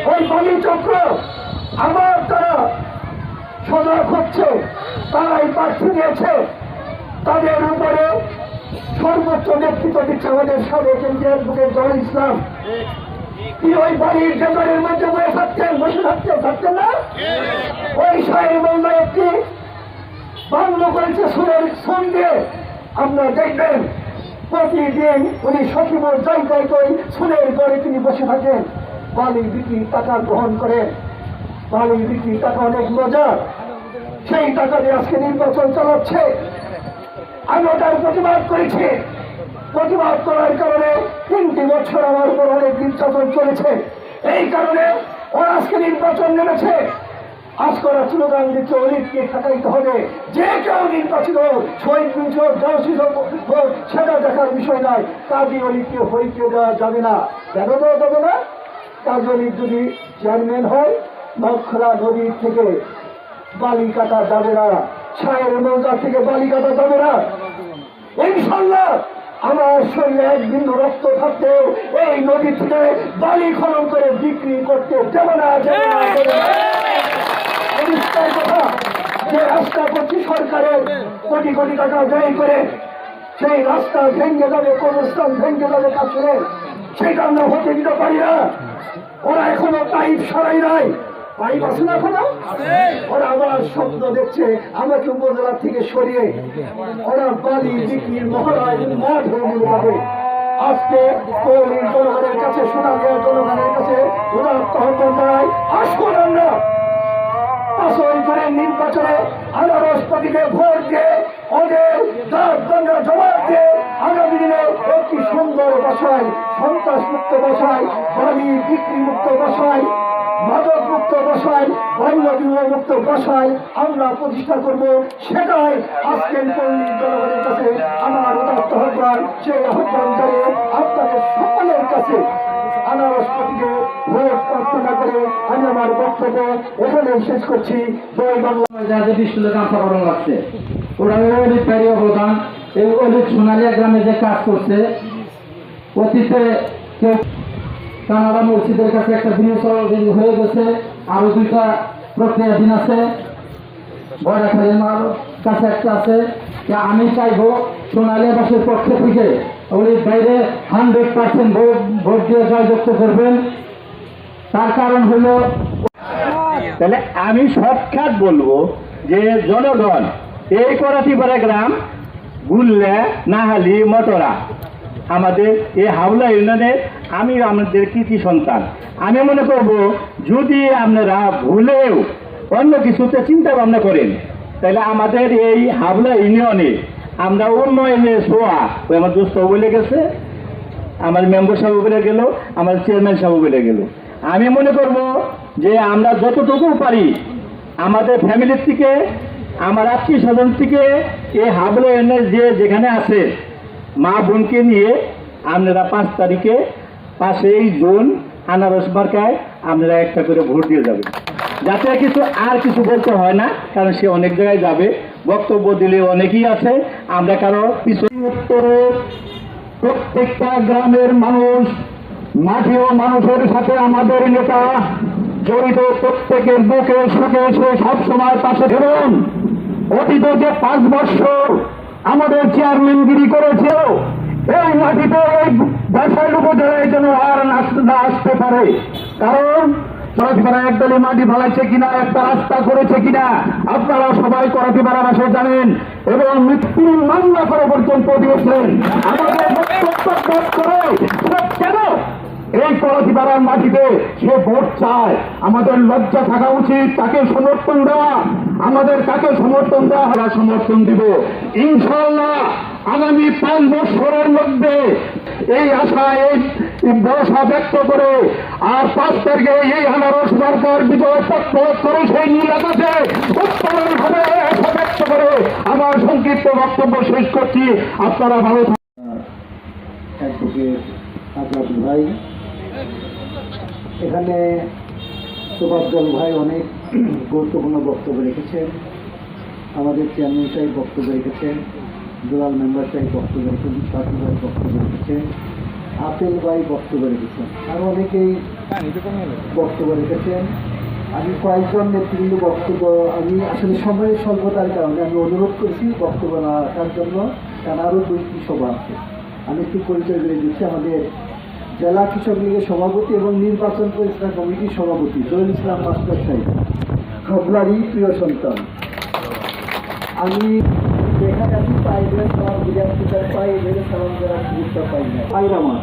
ওই বালি চক্র আমার তারা সজাগ হচ্ছে, তারাই প্রার্থী দিয়েছে, তাদের উপরে সর্বোচ্চ নেতৃত্ব দিচ্ছে আমাদের সাবেক কেন্দ্রীয় জহুরুল ইসলাম। তিনি ওই বাড়ির জেতারের মধ্যে বসে থাকতেন না। ওই শাহের মোল্লা একটি বাংলো করেছে সুরের সঙ্গে। আপনারা দেখবেন প্রতিদিন উনি সখীমর জায়গায় করে সুরের ঘরে তিনি বসে থাকেন, বালি বিক্রি টাকা গ্রহণ করেন। বালি বিক্রি টাকা অনেক মজা, সেই টাকা দিয়ে আজকে নির্বাচন চালাচ্ছে। আমি ওটার প্রতিবাদ করেছি। প্রতিবাদ করার কারণে 3টি বছর আমার উপর অনেক নির্যাতন চলেছে। এই কারণে ওরা আজকে নির্বাচন নেমেছে। আজকে ওরা স্লোগান দিচ্ছে অলিদকে ঠেকাইতে হবে, যে কেউ নির্বাচিত শহীদ মিছিল সেটা দেখার বিষয় নয়। কাজী অলিদকে হইতে দেওয়া যাবে না। কেন দেওয়া যাবে না? কাজী অলিদ যদি চেয়ারম্যান হয়, নখরা নদীর থেকে বালি কাটা যাবে না, ছায়ের মৌজা থেকে বালি কাটা যাবে না। ইনশাল্লাহ আমার শরীরে 1 বিন্দু রক্ত থাকতেও এই নদী থেকে বালি খনন করে বিক্রি করতে দেব না। কথা যে রাস্তা করছি সরকারের কোটি কোটি টাকা ব্যয় করে, সেই রাস্তা ভেঙে যাবে, কবরস্থান ভেঙে যাবে কাছে, সেটা আমরা হতে দিতে পারি না। ওরা এখনো পাইপ সরাই নাই, পাইপ আছে না এখনো। ওরা আবার স্বপ্ন দেখছে আমাকে উপজেলা থেকে সরিয়ে ওরা বালি বিক্রির মহড়ায় মাঠ হয়ে যাবে। আজকে পৌরীর জনগণের কাছে, সোনালিয়ার জনগণের কাছে উদাত্ত আহ্বান জানাই, আসুন আমরা 5 নির্বাচনে আনারস পার্টিকে ভোট দিয়ে ওদের জবাব দিয়ে আগামী দিনে একটি সুন্দর বাসায়, সন্ত্রাস মুক্ত বাসায়, বালি বিক্রি মুক্ত বাসায়, মাদক মুক্ত বাসায়, বাল্য বিবাহ মুক্ত বাসায় আমরা প্রতিষ্ঠা করব। সেটাই আজকের পল্লীর জনগণের কাছে আমার উদাত্ত আহ্বান। সেই আহ্বান জানিয়ে আপনাদের সকলের কাছে আনারস পার্টিকে ভোট প্রার্থনা করে আমি আমার বক্তব্য এখানে শেষ করছি। জয় বাংলা। যাদের বিশ্বলে কাঁচা গরম লাগছে, ওরা অলিদ ভাই অবদান, এই অলিদ সোনালিয়া গ্রামে যে কাজ করছে, অতীতে কেউ কানাডা মসজিদের কাছে একটা বিনিয়োগ হয়ে গেছে, আরো 2টা প্রক্রিয়াধীন আছে, বড়াখালী মার কাছে একটা আছে। আমি চাইবো সোনালিয়াবাসীর পক্ষ থেকে অলিদ ভাইরে 100% ভোট দিয়ে জয়যুক্ত করবেন। তার কারণ হলো, তাহলে আমি শর্টকাট বলবো যে জনগণ এই করাতিপাড়া গ্রাম, গুল্লা, নাহালি, মটরা, আমাদের এই হাওলা ইউনিয়নের আমি আমাদের কৃতি সন্তান। আমি মনে করব যদি আপনারা ভুলেও অন্য কিছুতে চিন্তা ভাবনা করেন, তাহলে আমাদের এই হাওলা ইউনিয়নে আমরা উন্নয়নের ছোঁয়া, ওই আমার দোস্ত বলে গেছে, আমার মেম্বার সাহেব বলে গেল, আমার চেয়ারম্যান সাহেব বলে গেল। আমি মনে করব যে আমরা যতটুকু পারি আমাদের ফ্যামিলির থেকে, আমার আত্মীয় স্বজন থেকে, এই হাবলা ইউনিয়নের যেখানে আছে মা বোনকে নিয়ে আপনারা 5 তারিখে 5 জুন আনারস মার্কায় আপনারা একটা করে ভোট দিয়ে যাবেন, যাতে আর কিছু বলতে হয় না। কারণ সে অনেক জায়গায় যাবে, বক্তব্য দিলে অনেকেই আছে, আমরা কারো পিছনে। উত্তরে প্রত্যেকটা গ্রামের মানুষ, মাটিও মানুষের সাথে আমাদের নেতা জড়িত, প্রত্যেকের বুকে সুখে সে সবসময় পাশে। এবং অতীত যে 5 বছর আমাদের চেয়ারম্যানগিরি করেছে, এই মাটিতে এই ব্যবসায় উপজেলায় যেন আর না আসতে পারে। কারণ করাতিপাড়া একদলই মাটি ফেলাইছে কিনা, একটা রাস্তা করেছে কিনা আপনারা সবাই করাতিপাড়া বাসে জানেন, এবং মৃত্যুর মামলা করে পর্যন্ত দিয়েছেন। আমাদের কেন এই করাতিপাড়ার মাটিতে সে ভোট চায়? আমাদের লজ্জা থাকা উচিত তাকে সমর্থন দেওয়া। আমাদের কাকে সমর্থন দেওয়া, আমরা সমর্থন দিব ইনশাআল্লাহ। আগামী 5 বছরের মধ্যে এই আশা, এই ভরসা ব্যক্ত করে, আর 5 তারিখে এই আনারস মার্কার বিজয় পত্র করে সেই নীল আকাশে উত্তোলন হবে আশা ব্যক্ত করে আমার সংক্ষিপ্ত বক্তব্য শেষ করছি। আপনারা ভালো থাকুন। ভাই এখানে তোফাজ্জল ভাই অনেক গুরুত্বপূর্ণ বক্তব্য রেখেছেন, আমাদের চেয়ারম্যান সাহেব বক্তব্য রেখেছেন, দুলাল মেম্বার সাহেব বক্তব্য রেখেছেন, সাথী ভাই বক্তব্য রেখেছেন, আপেল ভাই বক্তব্য রেখেছেন, আর অনেকেই বক্তব্য রেখেছেন। আমি কয়েকজন নেতৃবৃন্দ বক্তব্য আমি আসলে সময়ের স্বল্পতার কারণে আমি অনুরোধ করেছি বক্তব্য না রাখার জন্য, কারণ আরও 2টি সভা আছে। আমি একটু পরিচয় করে দিচ্ছি। আমাদের জেলা কৃষক লীগের সভাপতি এবং নির্বাচন পরিচালনা কমিটির সভাপতি জহির ইসলাম মাস্টার সাহেব, খবলারই প্রিয় সন্তান। আমি দেখাকাছি পাইলে সবার বিরাট পাই, এদের সালাম করার সুযোগটা পাই না। পাইরামা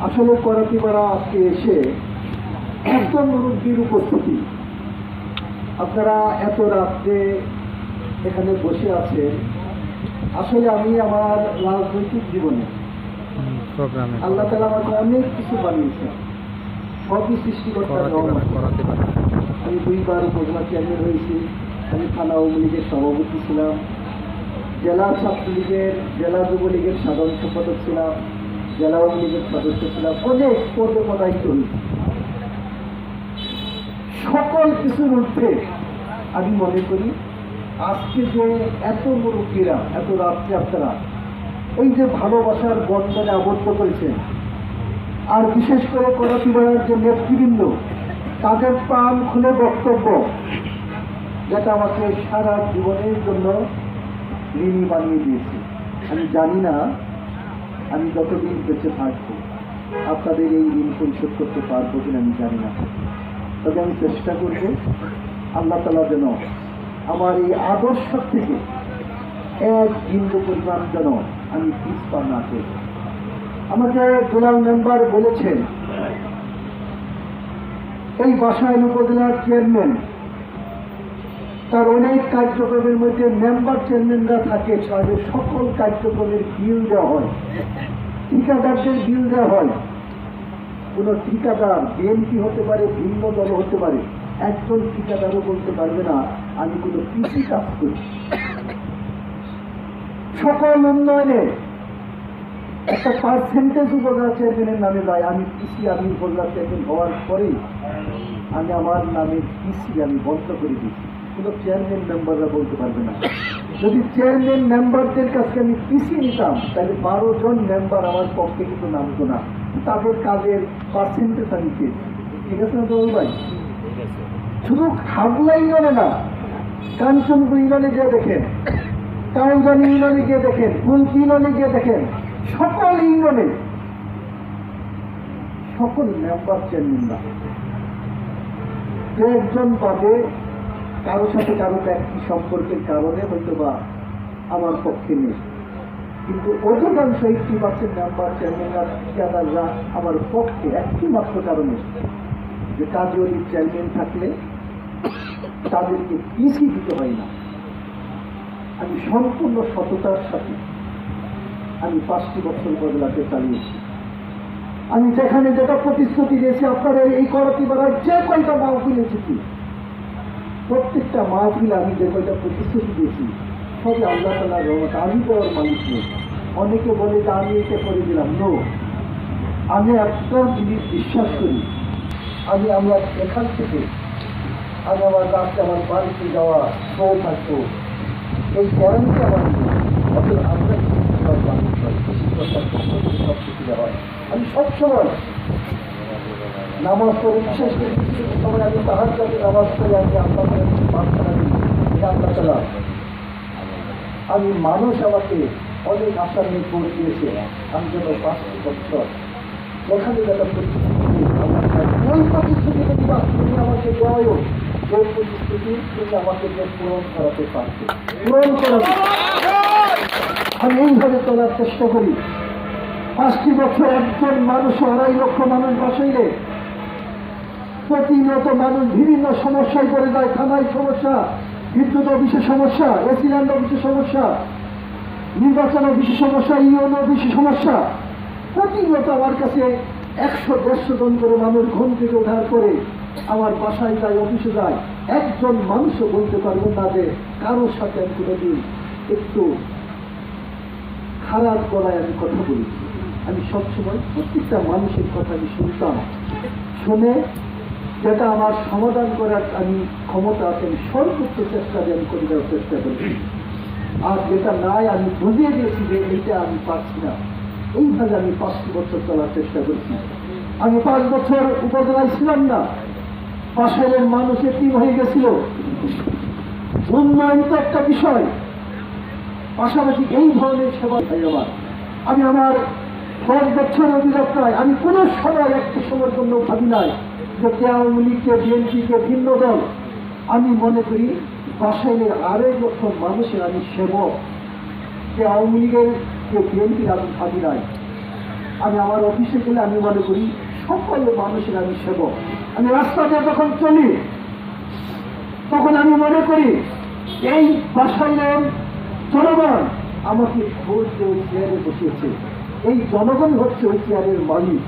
আসলে করাতিপাড়া আজকে এসে একজন মুরব্বীর উপস্থিতি, আপনারা এত রাত্রে এখানে বসে আছেন। আসলে আমি আমার রাজনৈতিক জীবনে আল্লাহ তাআলা আমাকে অনেক কিছু বানিয়েছেন, সবই সৃষ্টিকর্তার রহমত। আমি 2বার উপজেলা চেয়ারম্যান হয়েছি, আমি থানা আওয়ামী লীগের সভাপতি ছিলাম, জেলা ছাত্রলীগের, জেলা যুবলীগের সাধারণ সম্পাদক ছিলাম, জেলা আওয়ামী লীগের সদস্য ছিলাম, অনেক পদে পদায়িত্ব হয়েছি। সকল কিছুর ঊর্ধ্বে আমি মনে করি আজকে যে এত মুরব্বীরা এত রাত্রে আপনারা এই যে ভালোবাসার বন্ধনে আবদ্ধ করেছেন, আর বিশেষ করে করাতিপাড়ার যে নেতৃবৃন্দ তাদের প্রাণ খুলে বক্তব্য, যেটা আমাকে সারা জীবনের জন্য ঋণী বানিয়ে দিয়েছে। আমি জানি না আমি যতদিন বেঁচে থাকবো আপনাদের এই ঋণ পরিশোধ করতে পারবো কিনা আমি জানি না, তবে আমি চেষ্টা করব আল্লাহ তাআলা যেন আমার এই আদর্শ থেকে এক বিন্দু পরিমাণ যেন আমি পিছপা না করি। আমাকে জেলার মেম্বার বলেছেন এই বাসাইল উপজেলার চেয়ারম্যান তার অনেক কার্যক্রমের মধ্যে মেম্বার চেয়ারম্যানরা থাকে, তাদের সকল কার্যক্রমের বিল দেওয়া হয়, ঠিকাদারদের বিল দেওয়া হয়। কোন ঠিকাদার বিএনপি হতে পারে, ভিন্ন দল হতে পারে, একজন ঠিকাদারও বলতে পারবে না আমি কোনো কৃষি কাজ করি। সকল উন্নয়নে একটা পার্সেন্টেজ উপজেলা চেয়ারম্যানের নামে যায়। আমি কৃষি, আমি উপজেলা চেয়ারম্যান হওয়ার পরেই আমি আমার নামে কৃষি আমি বন্ধ করে দিয়েছি, কোনো চেয়ারম্যান মেম্বাররা বলতে পারবে না। যদি চেয়ারম্যান মেম্বারদের কাছে আমি কৃষি নিতাম তাহলে 12 জন মেম্বার আমার পক্ষে কিন্তু নামতো না, তাদের কাজের পার্সেন্টেজ আমি পেয়েছি। ঠিক আছে না দৌল ভাই? শুধু খাবলা ইউনিয়নে না, কাঞ্চনপুর ইউনিয়নে গিয়ে দেখেন, কাউজানি ইউনিয়নে গিয়ে দেখেন, কুলকি ইউনিয়নে গিয়ে দেখেন, সকল ইউনিয়নে সকল মেম্বার চেয়ারম্যান না, একজন বাদে কারোর সাথে কারো ব্যক্তি সম্পর্কের কারণে হয়তো বা আমার পক্ষে নেই, কিন্তু অধিকাংশ 80% মেম্বার চেয়ারম্যানরা ঠিকাদাররা আমার পক্ষে একটি মাত্র কারণে, যে কাজী চেয়ারম্যান থাকলে তাদেরকে পিসি দিতে হয় না। আমি সম্পূর্ণ সততার সাথে আমি 5টি বছর উপজেলাকে চালিয়েছি। আমি যেখানে যেটা প্রতিশ্রুতি দিয়েছি, আপনাদের এই করাতিপাড়ায় যে কয়টা মাহফিল এসেছি, প্রত্যেকটা মাহফিল আমি যে কয়টা প্রতিশ্রুতি দিয়েছি সবই আল্লাহ তাআলার রহমত। আমি তো ওর মালিক নই। অনেকে বলে যে আমি এটা করে দিলাম, নো, আমি একটা জিনিস বিশ্বাস করি, আমরা এখান থেকে আমি আমার রাস্তা আমার বাড়িতে যাওয়া শো থাকবো, এই গ্যারান্টি আমার অথবা আমরা সব কিছু দেওয়া হয়। আমি সবসময় নামাজ পড়ে, বিশেষ করে সময় আমি তাহার কাছে নামাজ পড়ে আমি আল্লাহ প্রার্থনা করি, আল্লাহ তাআলা আমি মানুষ আমাকে অনেক আশা নিয়ে ভোট দিয়েছে, আমি যেন 5টি বছর ওখানে যেটা প্রতিশ্রুতি ওই প্রতিশ্রুতি যদি বাস্তবে আমাকে দেওয়ায় যে প্রতিশ্রুতি তুমি আমাকে যে পূরণ করাতে পারছে, পূরণ করাতে আমি এইভাবে চলার চেষ্টা করি। 5টি বছর একজন মানুষ 2.5 লক্ষ মানুষ বসাইলে প্রতিনিয়ত মানুষ বিভিন্ন সমস্যায় পড়ে যায়। থানায় সমস্যা, বিদ্যুৎ অফিসে সমস্যা, এসিল্যান্ড অফিসে সমস্যা, নির্বাচন অফিসে সমস্যা, ইউনো অফিসে সমস্যা। প্রতিনিয়ত আমার কাছে 100-150 জন করে মানুষ ঘুম থেকে ওঠার পরে আমার বাসায় যায়, অফিসে যায়, একজন মানুষও বলতে পারবেন না যে কারোর সাথে আমি কোনোদিন একটু খারাপ গলায় আমি কথা বলেছি। আমি সবসময় প্রত্যেকটা মানুষের কথা আমি শুনতাম, শুনে যেটা আমার সমাধান করার আমি ক্ষমতা আছে আমি সর্বোচ্চ চেষ্টা দিয়ে আমি করে দেওয়ার চেষ্টা করি, আর যেটা নাই আমি বুঝিয়ে দিয়েছি যে এইটা আমি পারছি না। এইভাবে আমি 5টি বছর চলার চেষ্টা করছি। আমি 5 বছর উপজেলায় ছিলাম না, বাসাইলের মানুষ এতিম হয়ে গেছিল। উন্নয়ন তো একটা বিষয়, পাশাপাশি এই ধরনের সেবা আমি আমার 10 বছর অভিযাত্রায় আমি কোনো সময় একটি সময়ের জন্য ভাবি নাই যে আওয়ামী লীগকে, বিএনপিকে, ভিন্ন দল। আমি মনে করি বাসাইলের 2.5 লক্ষ মানুষের আমি সেবক। যে আওয়ামী লীগের, যে বিএনপির আমি ভাবি নাই। আমি আমার অফিসে গেলে আমি মনে করি সকল মানুষের আমি সেবক। আমি রাস্তাতে যখন চলি তখন আমি মনে করি এই বাসাইলের জনগণ আমাকে ভোট দিয়ে ওই চেয়ারে বসিয়েছে। এই জনগণ হচ্ছে ওই চেয়ারের মালিক,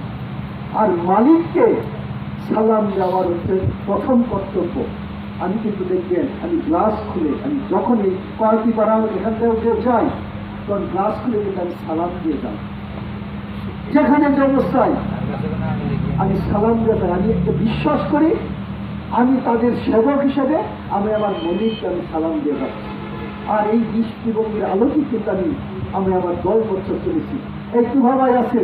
আর মালিককে সালাম দেওয়ার হচ্ছে প্রথম কর্তব্য। আমি কিন্তু দেখবেন আমি গ্লাস খুলে, আমি যখন এই কয়েকটি পাড়া এখান থেকে যাই তখন গ্লাস খুলে কিন্তু আমি সালাম দিয়ে যাই। যেখানে যে অবস্থায় আমি সালাম দিয়ে যাই, আমি একটা বিশ্বাস করি আমি তাদের সেবক হিসেবে আমি আমার মনিরকে আমি সালাম দিয়ে যাচ্ছি। আর এই দৃষ্টিভঙ্গির আলোকে কিন্তু আমি আমার 10 বছর চলেছি। এই দুভাবাই আছে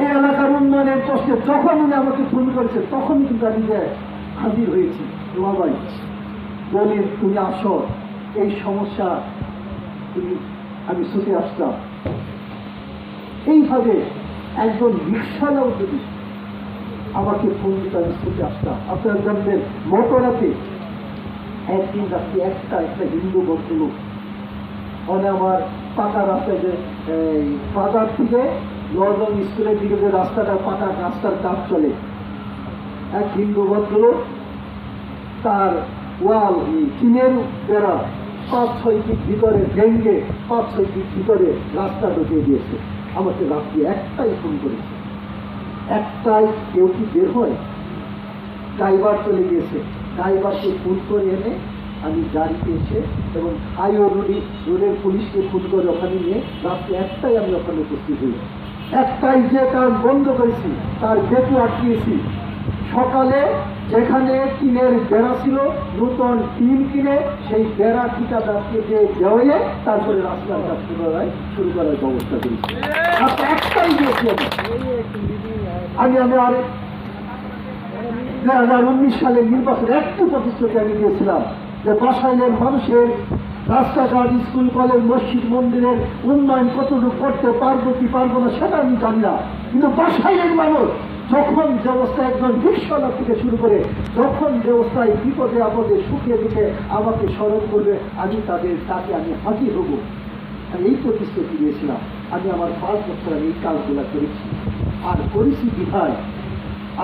এই এলাকার উন্নয়নের প্রশ্নে যখন উনি আমাকে ফোন করেছে তখনই কিন্তু আমি যে হাজির হয়েছি। দুভাবাই বলি তুমি আসো, এই সমস্যা আমি ছুটে আসলাম। এইভাবে একজন রিক্সাওয়ালাও যদি আমাকে ফোন দিতে আমি ছুটে আসতাম। আপনারা জানবেন মোটরাতে একদিন রাত্রি একটা হিন্দু ভদ্রলোক মানে আমার পাকা রাস্তায় যে বাজার থেকে নর্দন স্কুলের দিকে যে রাস্তাটা পাকা রাস্তার কাজ চলে, এক হিন্দু ভদ্রলোক তার ওয়াল টিনের বেড়া 5-6 ফিট ভিতরে ভেঙ্গে 5-6 ফিট ভিতরে রাস্তা ঢুকিয়ে দিয়েছে। আমাকে রাত্রি একটাই ফোন করেছে, একটাই। কেউ কি বের হয়? ড্রাইভার চলে গিয়েছে, ড্রাইভারকে ফোন করে এনে আমি গাড়িতে এসে এবং রোডের পুলিশকে ফোন করে ওখানে নিয়ে রাত্রে একটাই আমি ওখানে উপস্থিত হই। একটাই যে কাজ বন্ধ করেছি তার বেতু আটকিয়েছি। সকালে যেখানে টিনের বেড়া ছিল নতুন টিন কিনে সেই বেড়া ঠিকাদারকে যে দেওয়াইয়ে তারপরে রাস্তার কাজ শুরু করার ব্যবস্থা করেছি। একটাই দিয়েছি আমি আর 2019 সালের নির্বাচনে একটু প্রতিশ্রুতি আমি দিয়েছিলাম যে বাসাইলের মানুষের রাস্তাঘাট, স্কুল, কলেজ, মসজিদ, মন্দিরের উন্নয়ন কতটুকু করতে পারবো কি পারবো না সেটা আমি জানি না, কিন্তু বাসাইলের মানুষ যখন যে অবস্থায় একজন বিশ্বলা থেকে শুরু করে যখন যে অবস্থায় বিপদে আপদে সুখে দুঃখে আমাকে স্মরণ করবে আমি তাকে আমি হাজির হব। আমি এই প্রতিশ্রুতি দিয়েছিলাম। আমি আমার 5 বছর আমি এই কাজগুলা করেছি আর করেছি বিধায়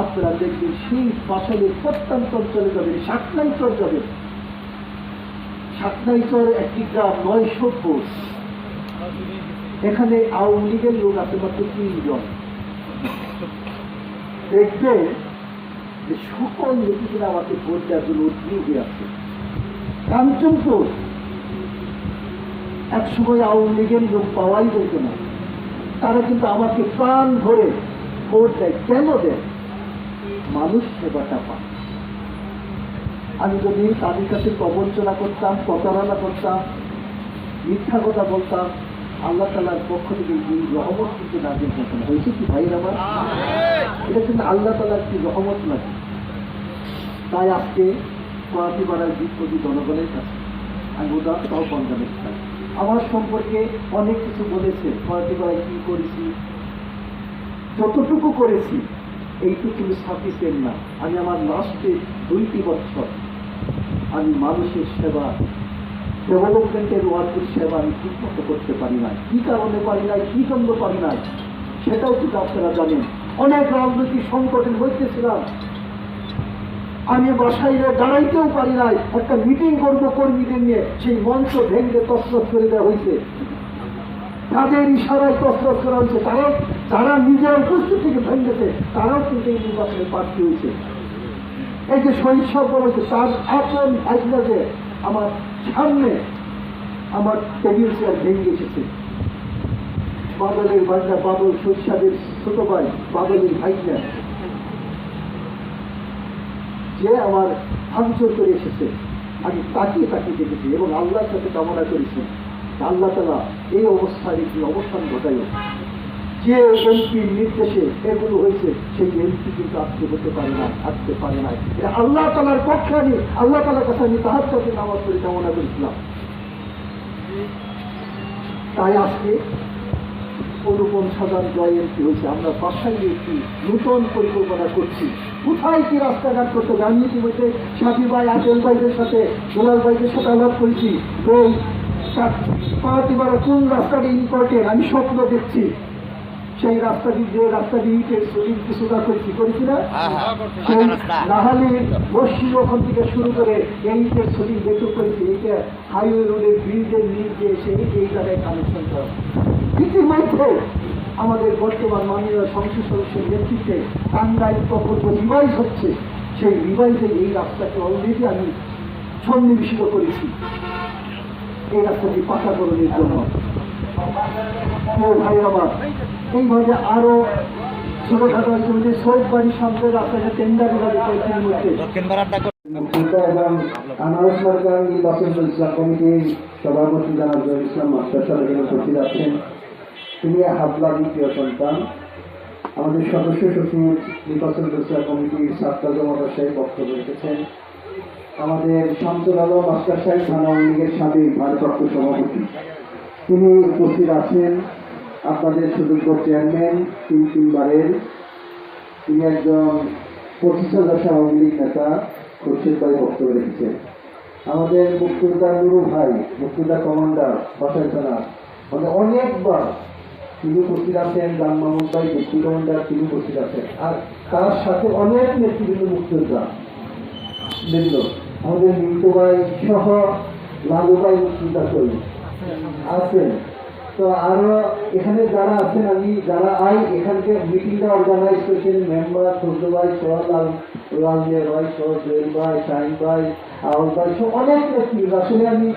আপনারা দেখবেন সেই বাসাইলের প্রত্যন্ত অঞ্চলে যাবেন, সাতনাইচর যাবেন। সাতনাইচর একটি গ্রাম 900 ভোট। এখানে আওয়ামী লীগের লোক আছে মাত্র 3 জন। দেখবে যে সকল লোকেরা আমাকে ভোট দেওয়ার জন্য উদ্যোগী আছে। কাঞ্চনপুর একসময় আওয়ামী লীগের লোক পাওয়াই যেত না, তারা কিন্তু আমাকে প্রাণ ধরে ভোট দেয়। কেন দেয়? মানুষ সেবাটা পায়। আমি যদি তাদের কাছে প্রবঞ্চনা করতাম, প্রতারণা করতাম, মিথ্যা কথা বলতাম, আল্লাহ তাআলার পক্ষ থেকে রহমত কিন্তু নাজিল করতেন। হয়েছে কি ভাই আমার? এটা কিন্তু আল্লাহ তাআলার কি রহমত নাকি? তাই আজকে করাতিপাড়ার বিপ্লবী জনগণের কাছে আমি উদার আহ্বান জানাতে চাই। আমার সম্পর্কে অনেক কিছু বলেছে, করাতিপাড়ায় কি করেছি, যতটুকু করেছি এইটুকু সাফিসিয়েন্ট না। আমি আমার লাস্টে 2টি বছর আমি মানুষের সেবা, ডেভেলপমেন্টের ওয়ার্কের সেবা আমি ঠিক মতো করতে পারি নাই। কি কারণে পারি নাই, কি জন্য পারি নাই সেটাও কিন্তু আপনারা জানেন। অনেক রাজনৈতিক সংকটের মধ্যে ছিলাম, আমি বাসাইলে দাঁড়াইতেও পারি নাই। একটা মিটিং করবো কর্মীদের নিয়ে, সেই মঞ্চ ভেঙে তছনছ করে দেওয়া হয়েছে, তাদের ইশারায় তছনছ করা হয়েছে। যারা নিজের উপস্থিত থেকে ভেঙেছে তারাও কিন্তু এই নির্বাচনে প্রার্থী হয়েছে। এই যে শহীদ সরকার হয়েছে তার আপন ভাইরা যে আমার সামনে আমার টেবিল চেয়ার ভেঙে এসেছে। বাদলের ভাইরা, বাদল শৈশবের ছোট ভাই বাদলের ভাইরা যে আমার ভাঙচুর করে এসেছে, আমি তাকিয়ে দেখেছি এবং আল্লাহর কাছে কামনা করেছি আল্লাহ তাআলা এই অবস্থায় একটি অবসান ঘটায়। যে এমপির নির্দেশে এগুলো হয়েছে সেই এমপি কিন্তু আজকে হতে পারে না, আসতে পারে না। এটা আল্লাহ তাআলার পক্ষে আমি আল্লাহ তাআলার কাছে আমি তাহার সাথে নামাজ পড়ে কামনা করেছিলাম। তাই আজকে অনুপম সাজান জয়ন্তী হয়েছে। আমরা বাসায় একটি নূতন পরিকল্পনা করছি, কোথায় কি রাস্তাঘাট করতে হবে। আমি ইতিমধ্যে সাথী ভাই আতেল ভাইদের সাথে দুলাল ভাইদের সাথে আলাপ করেছি। ওই পাহাড়িপাড়া কোন রাস্তাটি ইম্পর্টেন্ট আমি স্বপ্ন দেখছি, সেই রাস্তাটি যে রাস্তাটি ইটের সলিড কিছুটা করেছি না, সেই নাহালির পশ্চিম ওখান থেকে শুরু করে এই ইটের সলিড যেটুকু করেছি, এইটা হাইওয়ে রোডের ব্রিজের নিচে এসে এই জায়গায় কানেকশন করা। ইতিমধ্যে আমাদের বর্তমান মাননীয় সংসদ সদস্যের নেতৃত্বে টাঙ্গাইল প্রকল্প রিভাইজ হচ্ছে, সেই রিভাইজে এই রাস্তাকে অলরেডি আমি সন্নিবেশিত করেছি এই রাস্তাটি পাকাকরণের জন্য। ও ভাই আমার, এইভাবে আরো ছোটখাটো ইতিমধ্যে সৈয়দ বাড়ির সামনে রাস্তাটা টেন্ডার বিভাগে কয়েকদিনের মধ্যে এবং আনারস মার্কার নির্বাচন ইসলাম কমিটির সভাপতি জানাব জহির ইসলাম মাস্টার সাহেব এখানে উপস্থিত আছেন। তিনি হাবলা দ্বিতীয় সন্তান। আমাদের সদস্য সচিব নির্বাচন ইসলাম কমিটির সাতটা জমাদার সাহেব বক্তব্য রেখেছেন। আমাদের শামসুল আলম মাস্টার সাহেব থানা আওয়ামী লীগের সাবেক ভারপ্রাপ্ত সভাপতি, তিনি উপস্থিত আছেন। আপনাদের সুযোগ্য চেয়ারম্যান তিনবারের, তিনি একজন 25 সদস্য আওয়ামী লীগ নেতা খুরশিদ ভাই বক্তব্য রেখেছেন। আমাদের মুক্তিযোদ্ধা নুরু ভাই, মুক্তিযোদ্ধা কমান্ডার বাসাই থানা, মানে অনেকবার তিনি উপস্থিত আছেন। রাম মাহমুদ ভাই মুক্তি কমান্ডার, তিনি উপস্থিত আছেন। আর তার সাথে অনেক নেতৃবৃন্দ মুক্তিযোদ্ধা বৃন্দ, আমাদের মিন্টু ভাই সহ লালু ভাই মুক্তিযোদ্ধা কর্মী আছেন। তো আরো এখানে যারা আছেন, আমি যারা এখানকে মিটিংটা অর্গানাইজ করেছেন, মেম্বার ফজলু ভাই সহ লালমিয়া ভাই সহ জয়েল ভাই, শাহিন ভাই, আউল ভাই সহ অনেক নেতৃবৃন্দ। আসলে আমি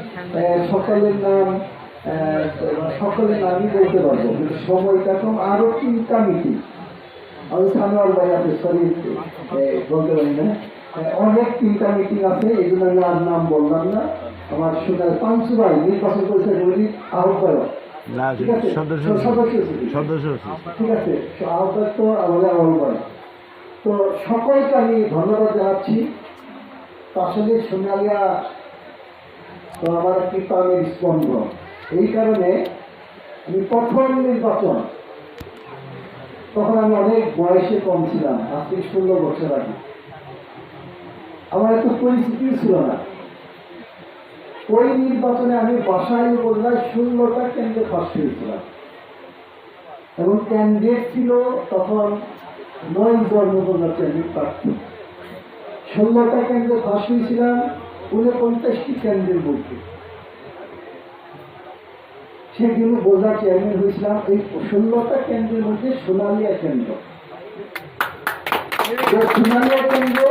সকলের নামই বলতে পারবো, কিন্তু সময়টা কম। আরো 3টা মিটিং, আমি সানোয়ার ভাই আছে, সরি বলতে পারি না, অনেক 3টা মিটিং আছে, এই জন্য আমি আর নাম বললাম না। আমার সোনার পাঁচু ভাই নির্বাচন করেছে আহ্বায়ক, ঠিক আছে, সদস্য ঠিক আছে, আহ্বায়ক তো আমাদের আহ্বায়ক। তো সকলকে আমি ধন্যবাদ জানাচ্ছি। আসলে সোনালিয়া তো আমার একটি প্রাণের স্পন্দ। এই কারণে আমি প্রথম নির্বাচন, তখন আমি অনেক বয়সে কম ছিলাম, আজ থেকে 16 বছর আগে। আমার এত পরিস্থিতিও ছিল না। ওই নির্বাচনে আমি বাসায় বললাম 16টা কেন্দ্রে ফার্স্ট হয়েছিলাম, এবং ক্যান্ডিডেট ছিল তখন 9 জন ক্যান্ডিডেট প্রার্থী। 16টা কেন্দ্রে ফার্স্ট হয়েছিলাম 49টি কেন্দ্রের মধ্যে। সেগুলো বোঝা চেয়ারম্যান হয়েছিলাম এই 16টা কেন্দ্রের মধ্যে সোনালিয়া কেন্দ্র। সোনালিয়া কেন্দ্রে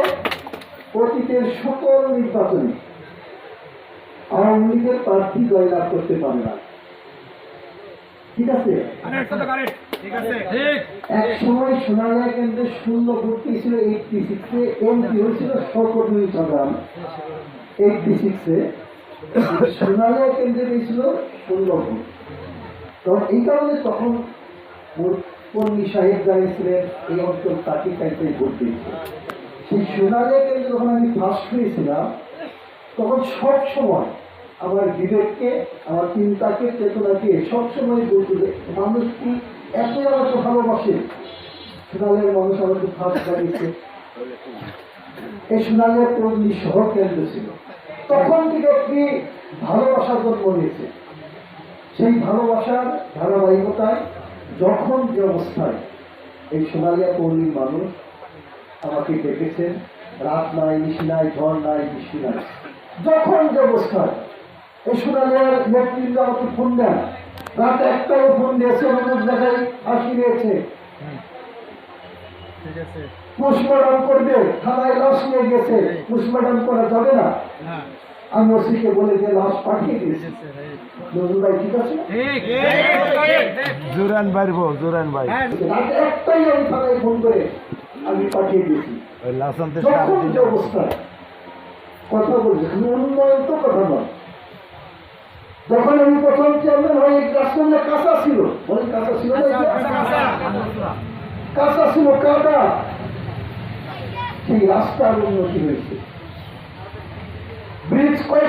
অতীতের সকল নির্বাচনে আওয়ামী লীগের প্রার্থী জয়লাভ করতে পারে না, ঠিক আছে। এক সময় সোনালিয়া কেন্দ্রে 16 ভোট ছিল 86-এ, এমপি হয়েছিল শওকত মির্জা 86-এ, সোনালিয়া কেন্দ্রে হয়েছিল 16 ভোট। তখন এই কারণে তখন পন্নী সাহেব দাঁড়িয়েছিলেন, এই অঞ্চল তাকে কাইতে ভোট দিয়েছিল। সেই সোনালিয়া কেন্দ্রে যখন আমি ফার্স্ট হয়েছিলাম, তখন সব সময় আমার বিবেককে, আমার চিন্তাকে, চেতনাকে সবসময় বলতে যে মানুষ কি এত আমাকে ভালোবাসে। সোনালিয়ার মানুষ আমাকে ফার্স্ট দাঁড়িয়েছে। এই সোনালিয়া পল্লী শহর কেন্দ্র ছিল, তখন থেকে একটি ভালোবাসার জন্ম নিয়েছে। সেই ভালোবাসার ধারাবাহিকতায় যখন যে অবস্থায় এই সোনালিয়া পল্লীর মানুষ আমাকে ডেকেছেন, রাত নাই, নিশি নাই, ঝড় নাই, বৃষ্টি নাই, যখন যে অবস্থায় এই সোনালিয়ার নেতৃত্ব আমাকে ফোন দেন, রাত 1টায় ফোন দিয়েছে, অনেক জায়গায় আসি নিয়েছে, পোস্টমর্টম করবে, থানায় লাশ নিয়ে গেছে, পোস্টমর্টম করা যাবে না। আমি ওসিকে বলে যে লাশ পাঠিয়ে দিয়েছি। নজরুল ভাই ঠিক আছে, জোরান ভাই রাত 1টায় আমি থানায় ফোন করে আমি পাঠিয়ে দিয়েছি। যখন যে অবস্থায় কথা বলছে, উন্নয়ন তো কথা নয়, যখন আমি প্রথম চেয়ারম্যান হই রাস্তাটা কাঁচা ছিল, অনেক কাঁচা ছিল না, কাঁচা ছিল কাদা, সেই রাস্তার উন্নতি হয়েছে, ব্রিজ কয়েক